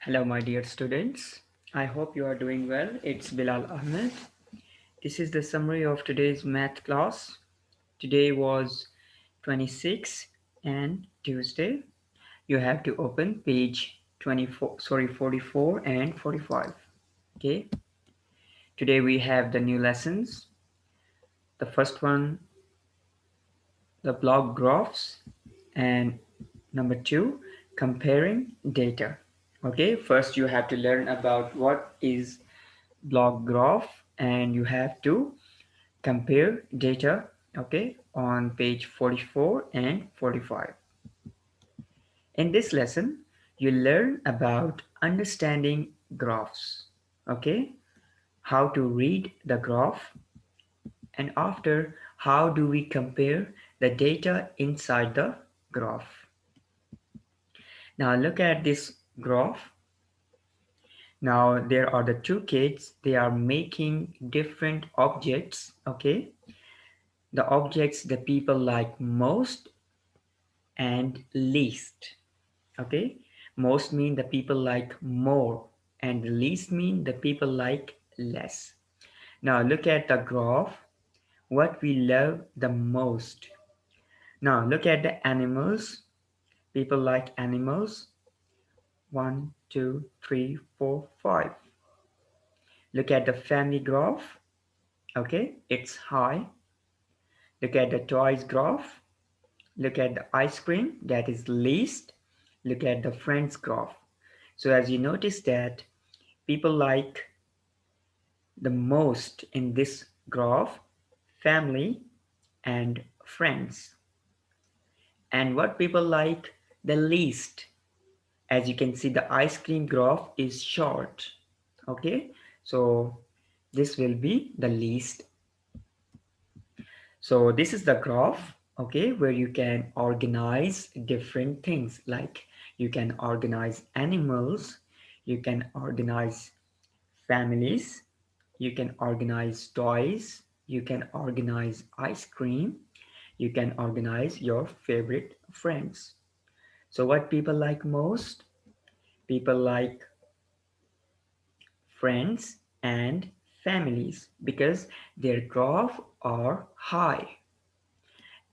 Hello, my dear students. I hope you are doing well. It's Bilal Ahmed. This is the summary of today's math class. Today was 26 and Tuesday. You have to open page 44 and 45. Okay. Today we have the new lessons. The first one, the block graphs, and number two, comparing data. Okay. First, you have to learn about what is block graph and you have to compare data, okay, on page 44 and 45. In this lesson you learn about understanding graphs, okay, how to read the graph, and after, how do we compare the data inside the graph. Now look at this graph. Now there are the two kids, they are making different objects, okay, the objects the people like most and least, okay. Most mean the people like more and least mean the people like less. Now look at the graph, what we love the most. Now look at the animals, people like animals, 1 2 3 4 5. Look at the family graph, okay, it's high. Look at the toys graph. Look at the ice cream, that is least. Look at the friends graph. So as you notice that people like the most in this graph, family and friends. And what people like the least, as you can see the ice cream graph is short. Okay, so this will be the least. So this is the graph, okay, where you can organize different things, like you can organize animals, you can organize families, you can organize toys, you can organize ice cream, you can organize your favorite friends. So what people like most? People like friends and families because their graph are high.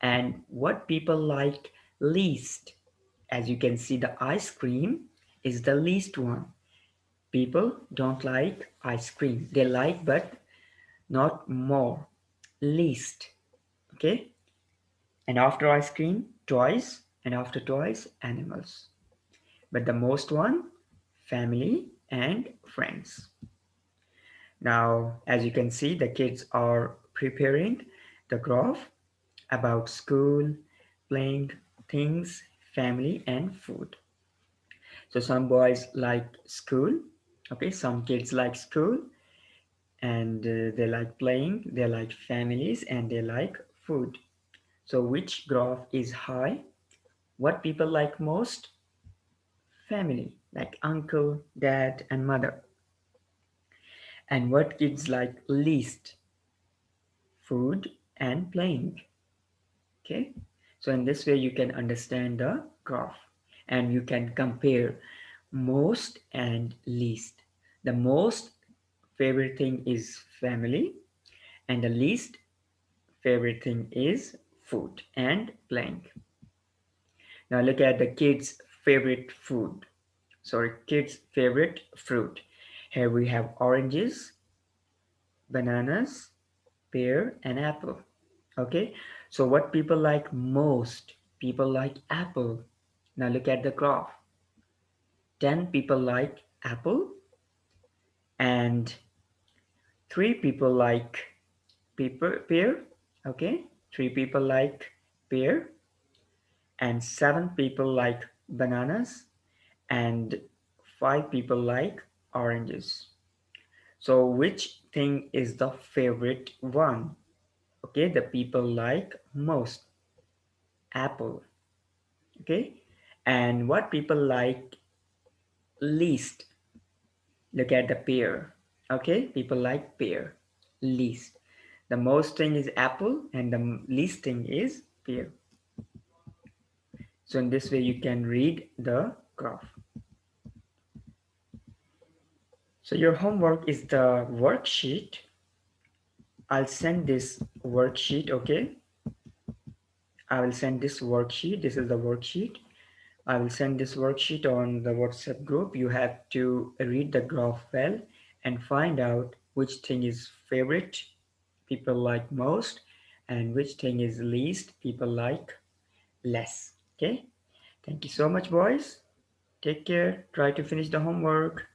And what people like least, as you can see the ice cream is the least one. People don't like ice cream, they like but not more, least, okay. And after ice cream, toys, and after toys, animals. But the most one, family and friends. Now as you can see the kids are preparing the graph about school, playing things, family and food. So some boys like school, okay, some kids like school, and they like playing, they like families, and they like food. So which graph is high? What people like most? Family, like uncle, dad and mother. And what kids like least? Food and playing. Okay, so in this way you can understand the graph and you can compare most and least. The most favorite thing is family and the least favorite thing is food and playing. Now look at the kids favorite food, sorry, kids favorite fruit. Here we have oranges, bananas, pear and apple. Okay, so what people like most? People like apple. Now look at the graph. 10 people like apple and 3 people like pear. Okay, 3 people like pear and 7 people like bananas and 5 people like oranges. So which thing is the favorite one? Okay, the people like most apple. Okay, and what people like least? Look at the pear. Okay, people like pear least. The most thing is apple and the least thing is pear. So in this way you can read the graph. So your homework is the worksheet. I'll send this worksheet, okay? I will send this worksheet. This is the worksheet. I will send this worksheet on the WhatsApp group. You have to read the graph well and find out which thing is favorite, people like most, and which thing is least, people like less. Okay? Thank you so much, boys. Take care. Try to finish the homework.